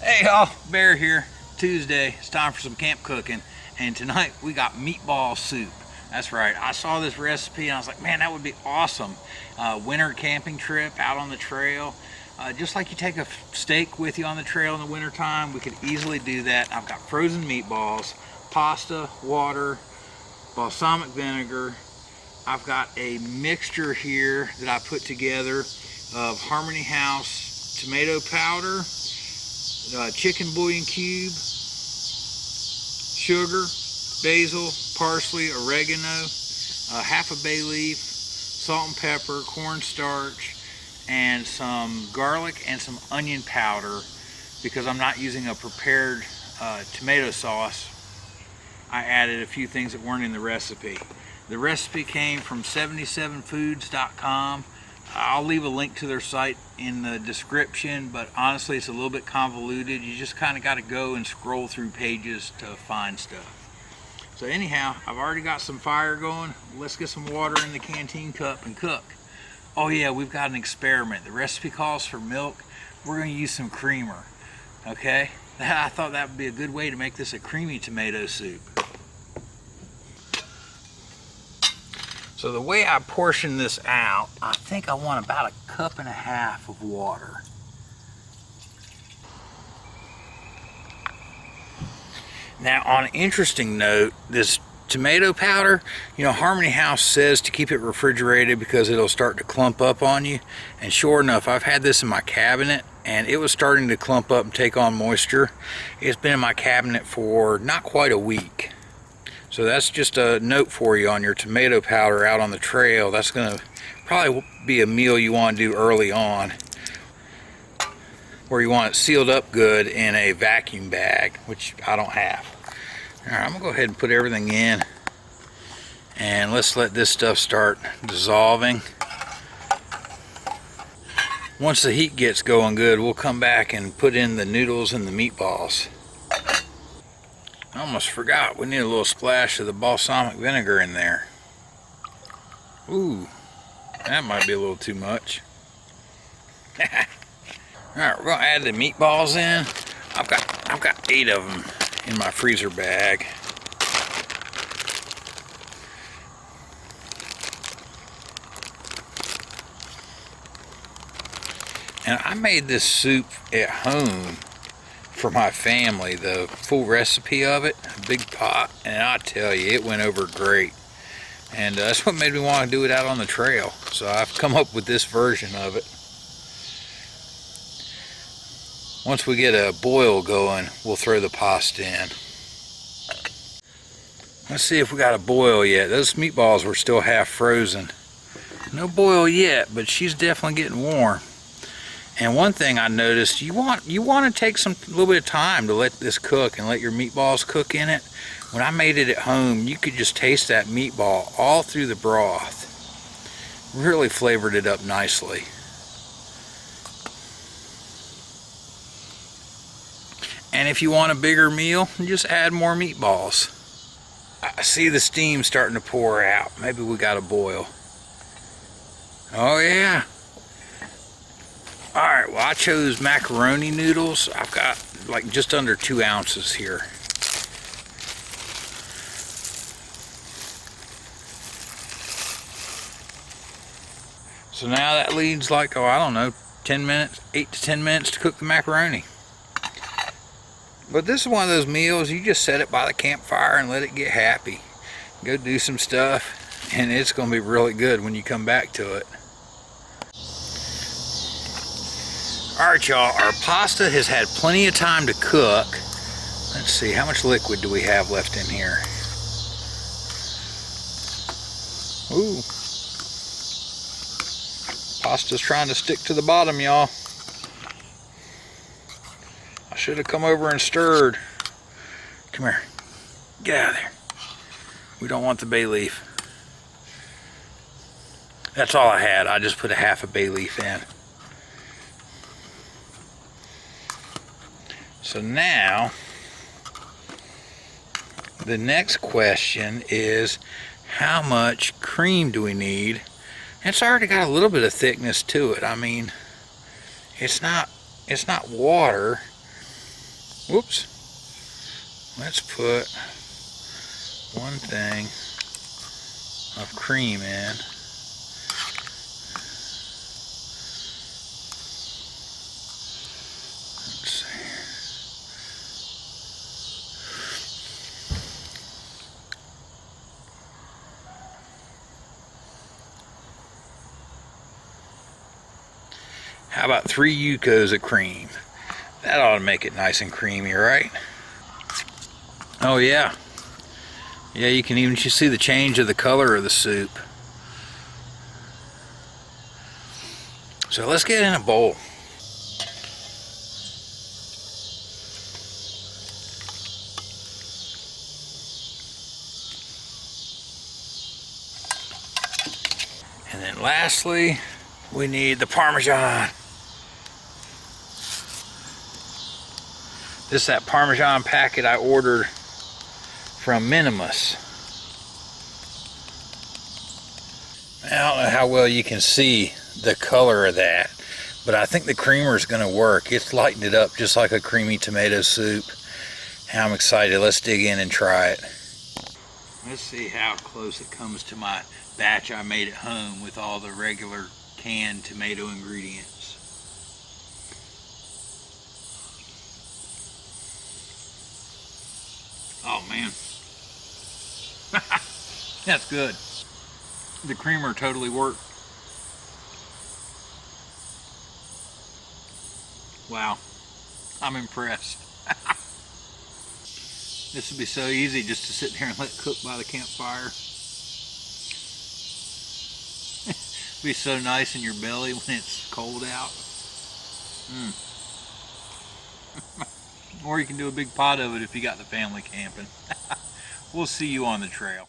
Hey y'all, Bear here. Tuesday, it's time for some camp cooking, and tonight we got meatball soup. That's right, I saw this recipe and I was like, man, that would be awesome. Winter camping trip out on the trail. Just like you take a steak with you on the trail in the winter time, we could easily do that. I've got frozen meatballs, pasta, water, balsamic vinegar. I've got a mixture here that I put together of Harmony House tomato powder, chicken bouillon cube, sugar, basil, parsley, oregano, half a bay leaf, salt and pepper, cornstarch, and some garlic and some onion powder. Because I'm not using a prepared tomato sauce, I added a few things that weren't in the recipe. The recipe came from 77foods.com. I'll leave a link to their site in the description, but honestly it's a little bit convoluted. You just kind of got to go and scroll through pages to find stuff. So anyhow, I've already got some fire going. Let's get some water in the canteen cup and cook. Oh yeah, we've got an experiment. The recipe calls for milk. We're going to use some creamer. Okay? I thought that would be a good way to make this a creamy tomato soup. So the way I portion this out, I think I want about 1.5 cups of water. Now, on an interesting note, this tomato powder, you know, Harmony House says to keep it refrigerated because it'll start to clump up on you. And sure enough, I've had this in my cabinet and it was starting to clump up and take on moisture. It's been in my cabinet for not quite a week. So that's just a note for you on your tomato powder out on the trail. That's going to probably be a meal you want to do early on, where you want it sealed up good in a vacuum bag, which I don't have. Alright, I'm going to go ahead and put everything in, and let's let this stuff start dissolving. Once the heat gets going good, we'll come back and put in the noodles and the meatballs. I almost forgot, we need a little splash of the balsamic vinegar in there. Ooh, that might be a little too much. Alright, we're going to add the meatballs in. I've got 8 of them in my freezer bag. And I made this soup at home for my family, the full recipe of it, a big pot, and I tell you, it went over great. And that's what made me want to do it out on the trail. So I've come up with this version of it. Once we get a boil going, we'll throw the pasta in. Let's see if we got a boil yet. Those meatballs were still half frozen. No boil yet, but she's definitely getting warm. And one thing I noticed, you want to take a little bit of time to let this cook and let your meatballs cook in it. When I made it at home, you could just taste that meatball all through the broth. Really flavored it up nicely. And if you want a bigger meal, just add more meatballs. I see the steam starting to pour out. Maybe we got a boil. Oh yeah. Alright, well I chose macaroni noodles. I've got like just under 2 ounces here. So now that leaves like, oh I don't know, 10 minutes, 8 to 10 minutes to cook the macaroni. But this is one of those meals, you just set it by the campfire and let it get happy. Go do some stuff, and it's going to be really good when you come back to it. Alright y'all, our pasta has had plenty of time to cook. Let's see, how much liquid do we have left in here? Ooh. Pasta's trying to stick to the bottom, y'all. I should have come over and stirred. Come here. Get out of there. We don't want the bay leaf. That's all I had. I just put half a bay leaf in. So now, the next question is, how much cream do we need? It's already got a little bit of thickness to it. I mean, it's not water. Whoops. Let's put one thing of cream in. Let's see. How about 3 Yukos of cream? That ought to make it nice and creamy, right? Oh yeah. Yeah, you can even see the change of the color of the soup. So let's get in a bowl. And then lastly, we need the Parmesan. This is that Parmesan packet I ordered from Minimus. I don't know how well you can see the color of that, but I think the creamer is going to work. It's lightened it up just like a creamy tomato soup. And I'm excited. Let's dig in and try it. Let's see how close it comes to my batch I made at home with all the regular canned tomato ingredients. Oh man, that's good. The creamer totally worked. Wow, I'm impressed. This would be so easy just to sit there and let it cook by the campfire. Be so nice in your belly when it's cold out. Or you can do a big pot of it if you got the family camping. We'll see you on the trail.